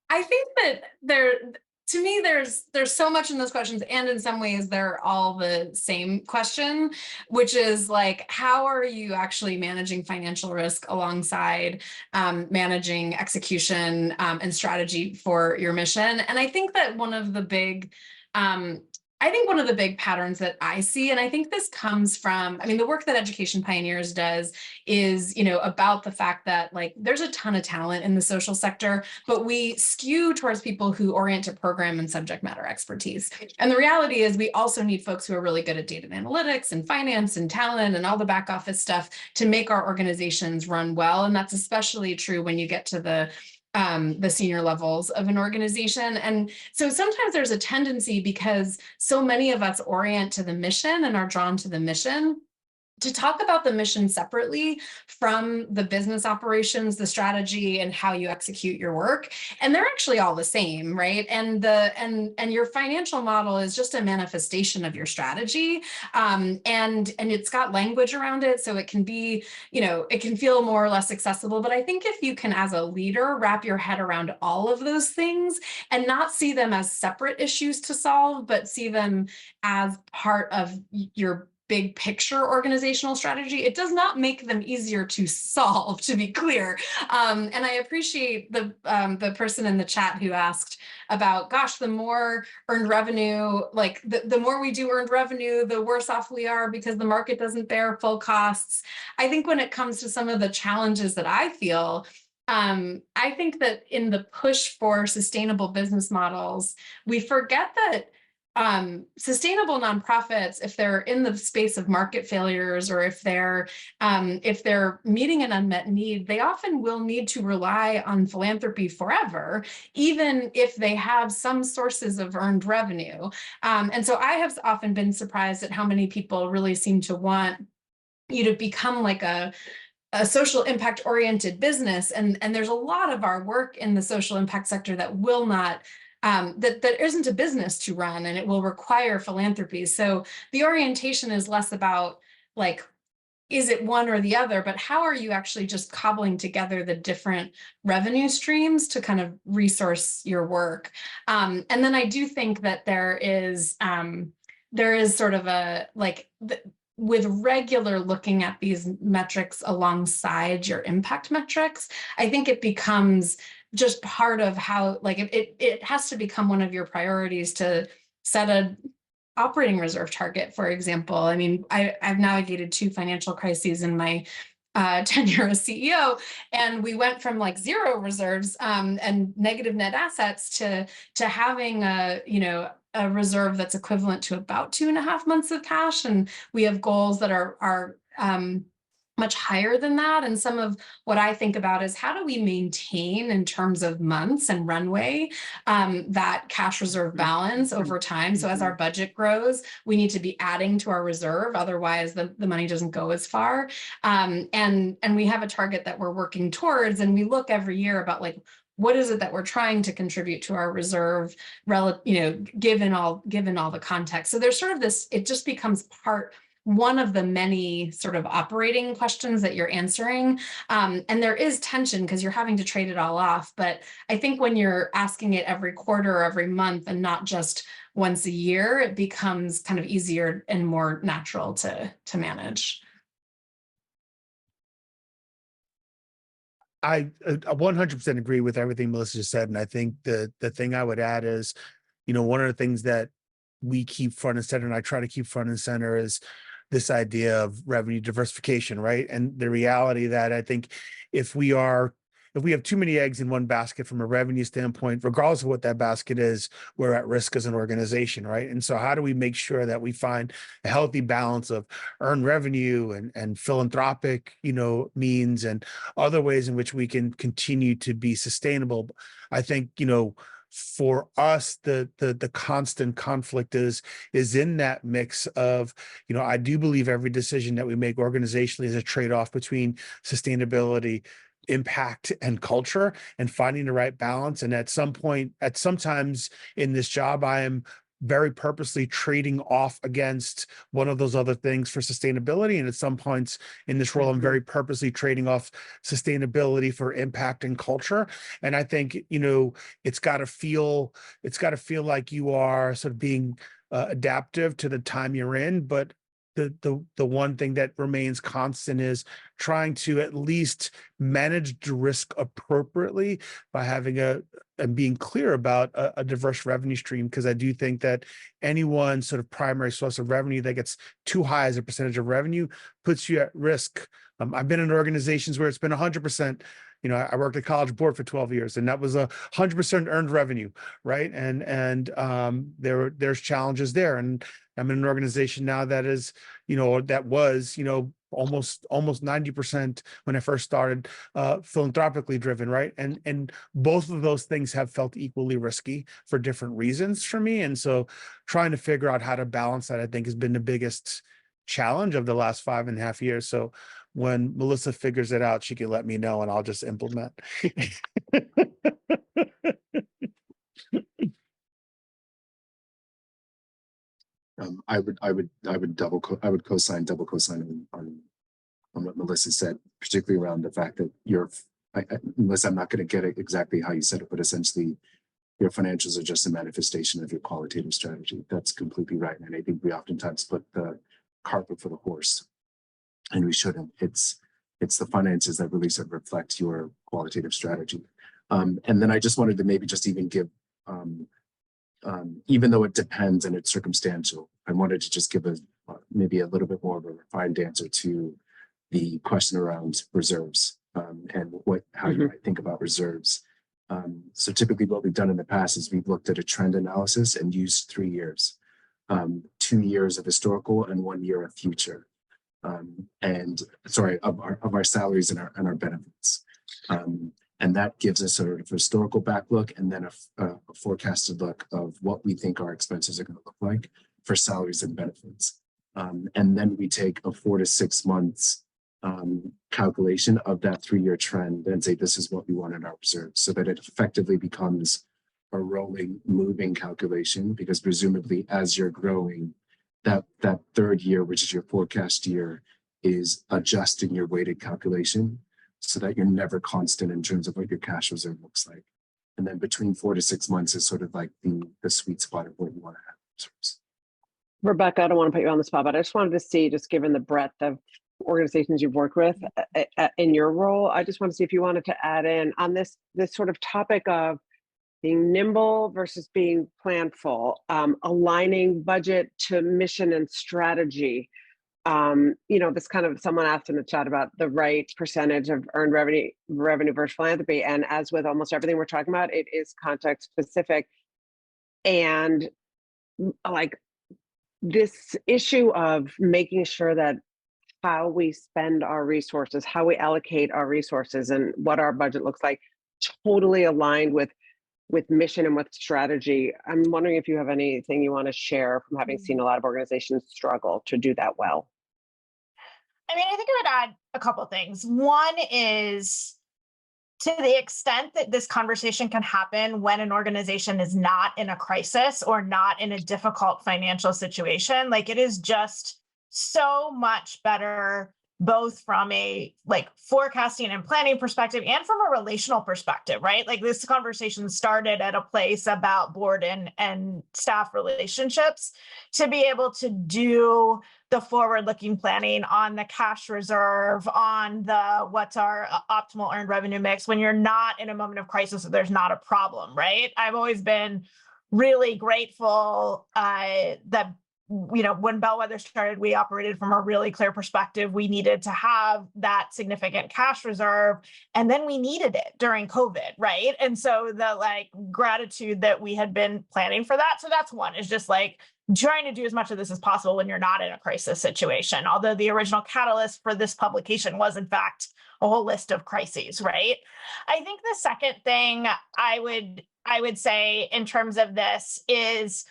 I think that to me, there's so much in those questions, and in some ways they're all the same question, which is like, how are you actually managing financial risk alongside managing execution and strategy for your mission? And I think that one of the big patterns that I see, and I think this comes from, the work that Education Pioneers does is, about the fact that there's a ton of talent in the social sector, but we skew towards people who orient to program and subject matter expertise. And the reality is we also need folks who are really good at data and analytics and finance and talent and all the back office stuff to make our organizations run well. And that's especially true when you get to the senior levels of an organization. And so sometimes there's a tendency, because so many of us orient to the mission and are drawn to the mission, to talk about the mission separately from the business operations, the strategy, and how you execute your work. And they're actually all the same, right? And your financial model is just a manifestation of your strategy. And it's got language around it, so it can be, it can feel more or less accessible. But I think if you can, as a leader, wrap your head around all of those things and not see them as separate issues to solve, but see them as part of your big picture organizational strategy, it does not make them easier to solve, to be clear. And I appreciate the person in the chat who asked about, gosh, the more earned revenue, the more we do earned revenue, the worse off we are because the market doesn't bear full costs. I think when it comes to some of the challenges that I feel, I think that in the push for sustainable business models, we forget that sustainable nonprofits, if they're in the space of market failures, or if they're meeting an unmet need, they often will need to rely on philanthropy forever, even if they have some sources of earned revenue. And so I have often been surprised at how many people really seem to want you to become like a social impact oriented business. And there's a lot of our work in the social impact sector that will not that isn't a business to run, and it will require philanthropy. So the orientation is less about like, is it one or the other, but how are you actually just cobbling together the different revenue streams to kind of resource your work? And then I do think that there is sort of a with regular looking at these metrics alongside your impact metrics, I think it becomes just part of how, like, it has to become one of your priorities to set a operating reserve target, for example. I mean, I've navigated 2 financial crises in my tenure as CEO, and we went from like 0 reserves and negative net assets to having a reserve that's equivalent to about 2.5 months of cash, and we have goals that are much higher than that. And some of what I think about is, how do we maintain in terms of months and runway that cash reserve balance over time? So as our budget grows, we need to be adding to our reserve. Otherwise, the money doesn't go as far. And we have a target that we're working towards. And we look every year about like, what is it that we're trying to contribute to our reserve, given all the context. So there's sort of this, it just becomes one of the many sort of operating questions that you're answering. And there is tension because you're having to trade it all off. But I think when you're asking it every quarter or every month and not just once a year, it becomes kind of easier and more natural to manage. I 100% agree with everything Melissa just said. And I think the thing I would add is, one of the things that we keep front and center, and I try to keep front and center, is this idea of revenue diversification, right? And the reality that I think if we have too many eggs in one basket from a revenue standpoint, regardless of what that basket is, we're at risk as an organization, right? And so how do we make sure that we find a healthy balance of earned revenue and philanthropic, means and other ways in which we can continue to be sustainable? I think, for us, the constant conflict is in that mix of, I do believe every decision that we make organizationally is a trade-off between sustainability, impact, and culture, and finding the right balance. And sometimes in this job, I am very purposely trading off against one of those other things for sustainability. And at some points in this role, I'm very purposely trading off sustainability for impact and culture. And I think, it's got to feel like you are sort of being adaptive to the time you're in. But the one thing that remains constant is trying to at least manage the risk appropriately by having and being clear about a diverse revenue stream. Because I do think that any one sort of primary source of revenue that gets too high as a percentage of revenue puts you at risk. I've been in organizations where it's been 100%. I worked at College Board for 12 years, and that was 100% earned revenue, right? And there's challenges there. And I'm in an organization now that is, that was, almost 90% when I first started, philanthropically driven, right? And both of those things have felt equally risky for different reasons for me. And so trying to figure out how to balance that, I think, has been the biggest challenge of the last 5.5 years. So when Melissa figures it out, she can let me know and I'll just implement. I would co-sign on what Melissa said, particularly around the fact that Melissa, I'm not going to get it exactly how you said it, but essentially your financials are just a manifestation of your qualitative strategy. That's completely right. And I think we oftentimes put the cart before the horse, and we shouldn't. It's the finances that really sort of reflect your qualitative strategy. And then I just wanted to maybe just even give, even though it depends and it's circumstantial, I wanted to just give maybe a little bit more of a refined answer to the question around reserves and how you might think about reserves. So typically what we've done in the past is we've looked at a trend analysis and used 3 years, 2 years of historical and 1 year of future. Of our salaries and our benefits. And that gives us sort of a historical back look and then a forecasted look of what we think our expenses are going to look like for salaries and benefits. And then we take a 4 to 6 months calculation of that 3-year trend and say, this is what we want in our reserves, so that it effectively becomes a rolling moving calculation, because presumably as you're growing, that third year, which is your forecast year, is adjusting your weighted calculation so that you're never constant in terms of what your cash reserve looks like. And then between 4 to 6 months is sort of like the sweet spot of what you want to have in terms. Rebecca, I don't want to put you on the spot, but I just wanted to see, just given the breadth of organizations you've worked with in your role, I just want to see if you wanted to add in on this sort of topic of being nimble versus being planful, aligning budget to mission and strategy. This kind of, someone asked in the chat about the right percentage of earned revenue versus philanthropy. And as with almost everything we're talking about, it is context specific. And like this issue of making sure that how we spend our resources, how we allocate our resources, and what our budget looks like, totally aligned with mission and with strategy. I'm wondering if you have anything you want to share from having seen a lot of organizations struggle to do that well. I mean, I think I would add a couple of things. One is, to the extent that this conversation can happen when an organization is not in a crisis or not in a difficult financial situation, like, it is just so much better, both from a forecasting and planning perspective and from a relational perspective, right? Like, this conversation started at a place about board and staff relationships, to be able to do the forward-looking planning on the cash reserve, on the what's our optimal earned revenue mix when you're not in a moment of crisis, so there's not a problem, right? I've always been really grateful that when Bellwether started, we operated from a really clear perspective. We needed to have that significant cash reserve, and then we needed it during COVID, right? And so the gratitude that we had been planning for that. So that's one, is just trying to do as much of this as possible when you're not in a crisis situation. Although the original catalyst for this publication was, in fact, a whole list of crises, right? I think the second thing I would say in terms of this is,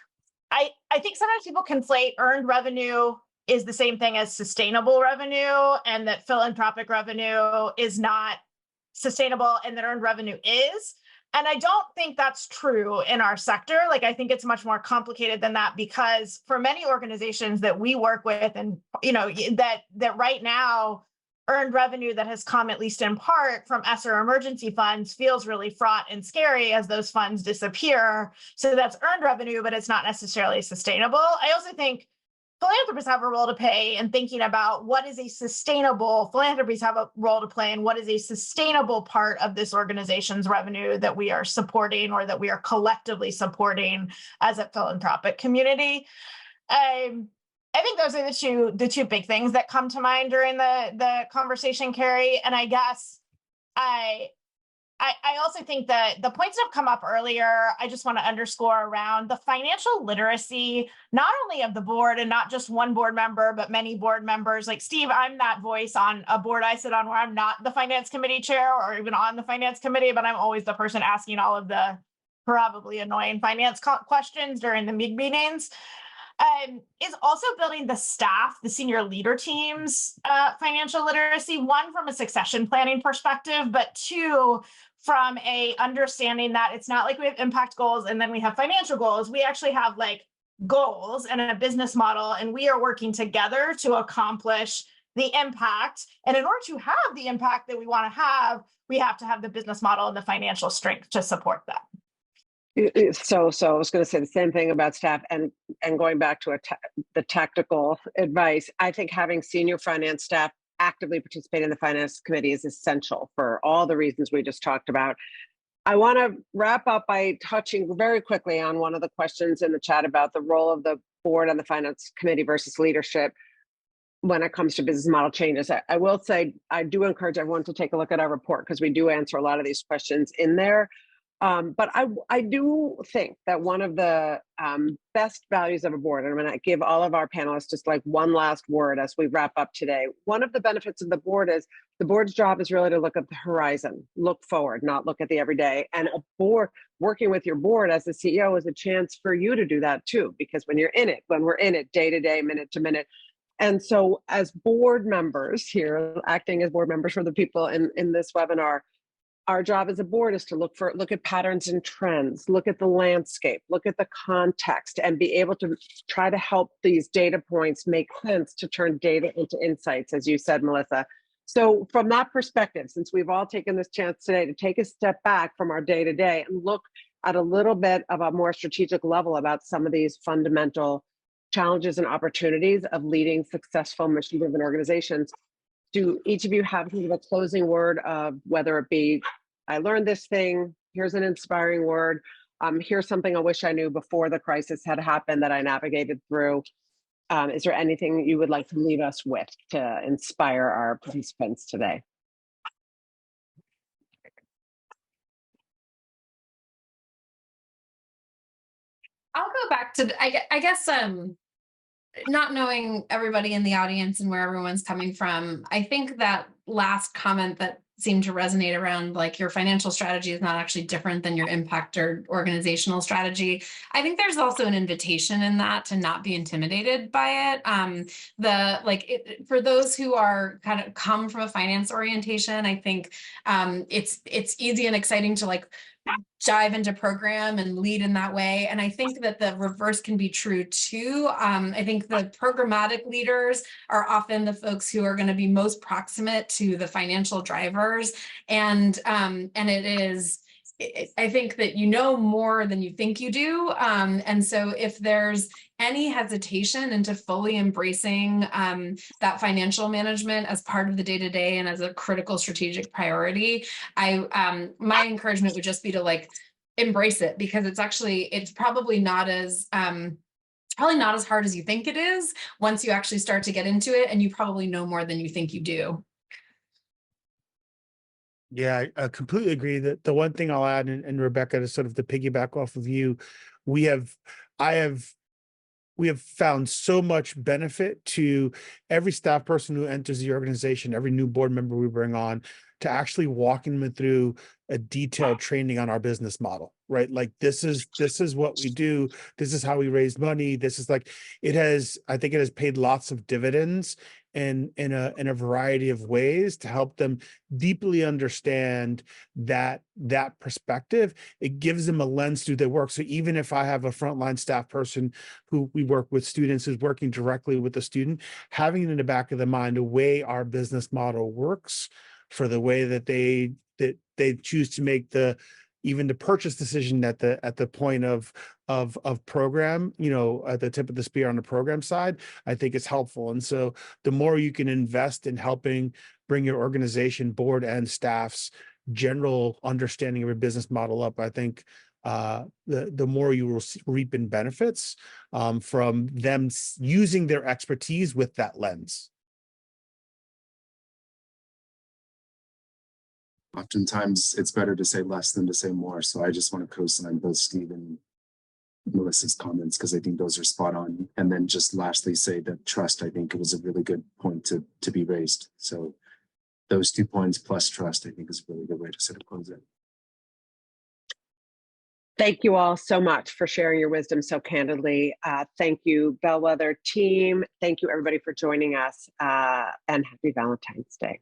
I think sometimes people conflate earned revenue is the same thing as sustainable revenue, and that philanthropic revenue is not sustainable and that earned revenue is. And I don't think that's true in our sector. I think it's much more complicated than that, because for many organizations that we work with, and that right now, earned revenue that has come, at least in part, from ESSER emergency funds feels really fraught and scary as those funds disappear. So that's earned revenue, but it's not necessarily sustainable. I also think philanthropists have a role to play in thinking about what is a sustainable, philanthropies have a role to play in what is a sustainable part of this organization's revenue that we are supporting, or that we are collectively supporting as a philanthropic community. I think those are the two big things that come to mind during the conversation, Carrie. And I guess I also think that the points that have come up earlier, I just want to underscore around the financial literacy, not only of the board, and not just one board member, but many board members. Like Steve, I'm that voice on a board I sit on where I'm not the finance committee chair or even on the finance committee, but I'm always the person asking all of the probably annoying finance questions during the meetings. Is also building the staff, the senior leader team's financial literacy, one, from a succession planning perspective, but two, from a understanding that it's not like we have impact goals and then we have financial goals. We actually have goals and a business model, and we are working together to accomplish the impact. And in order to have the impact that we want to have, we have to have the business model and the financial strength to support that. So I was going to say the same thing about staff, and going back to the tactical advice. I think having senior finance staff actively participate in the finance committee is essential for all the reasons we just talked about. I want to wrap up by touching very quickly on one of the questions in the chat about the role of the board and the finance committee versus leadership when it comes to business model changes. I will say, I do encourage everyone to take a look at our report, because we do answer a lot of these questions in there. But I do think that one of the best values of a board, and I'm going to give all of our panelists just one last word as we wrap up today. One of the benefits of the board is the board's job is really to look at the horizon, look forward, not look at the everyday. And a board, working with your board as the CEO, is a chance for you to do that too, because when we're in it day to day, minute to minute. And so as board members here, acting as board members for the people in this webinar, Our job as a board is to look at patterns and trends, look at the landscape, look at the context, and be able to try to help these data points make sense to turn data into insights, as you said, Melissa. So from that perspective, since we've all taken this chance today to take a step back from our day-to-day and look at a little bit of a more strategic level about some of these fundamental challenges and opportunities of leading successful mission-driven organizations, do each of you have kind of a closing word of whether it be, I learned this thing, here's an inspiring word, here's something I wish I knew before the crisis had happened that I navigated through. Is there anything you would like to leave us with to inspire our participants today? I'll go back to, I guess, not knowing everybody in the audience and where everyone's coming from, I think that last comment that seemed to resonate around like your financial strategy is not actually different than your impact or organizational strategy. I think there's also an invitation in that to not be intimidated by it. For those who are kind of come from a finance orientation, I think it's easy and exciting to like dive into program and lead in that way. And I think that the reverse can be true too. I think the programmatic leaders are often the folks who are going to be most proximate to the financial drivers. And it is, I think that you know more than you think you do. And so if there's any hesitation into fully embracing that financial management as part of the day-to-day and as a critical strategic priority, my encouragement would just be to like embrace it, because it's probably not as hard as you think it is once you actually start to get into it, and you probably know more than you think you do. Yeah, I completely agree. That the one thing I'll add, and Rebecca, to sort of to piggyback off of you, we have found so much benefit to every staff person who enters the organization, every new board member we bring on, to actually walking them through a detailed training on our business model, right? Like this is what we do. This is how we raise money. This is like, I think it has paid lots of dividends in a variety of ways to help them deeply understand that perspective. It gives them a lens through their work. So even if I have a frontline staff person who we work with students who's working directly with the student, having in the back of the mind a way our business model works for the way that they choose to make even the purchase decision at the point of program, at the tip of the spear on the program side, I think it's helpful. And so the more you can invest in helping bring your organization, board and staff's general understanding of your business model up, I think the more you will reap in benefits from them using their expertise with that lens. Oftentimes it's better to say less than to say more. So I just want to co-sign both Steve and Melissa's comments, because I think those are spot on. And then just lastly say that trust, I think it was a really good point to be raised. So those 2 points plus trust, I think, is a really good way to sort of close it. Thank you all so much for sharing your wisdom so candidly. Thank you, Bellwether team. Thank you, everybody, for joining us, and happy Valentine's Day.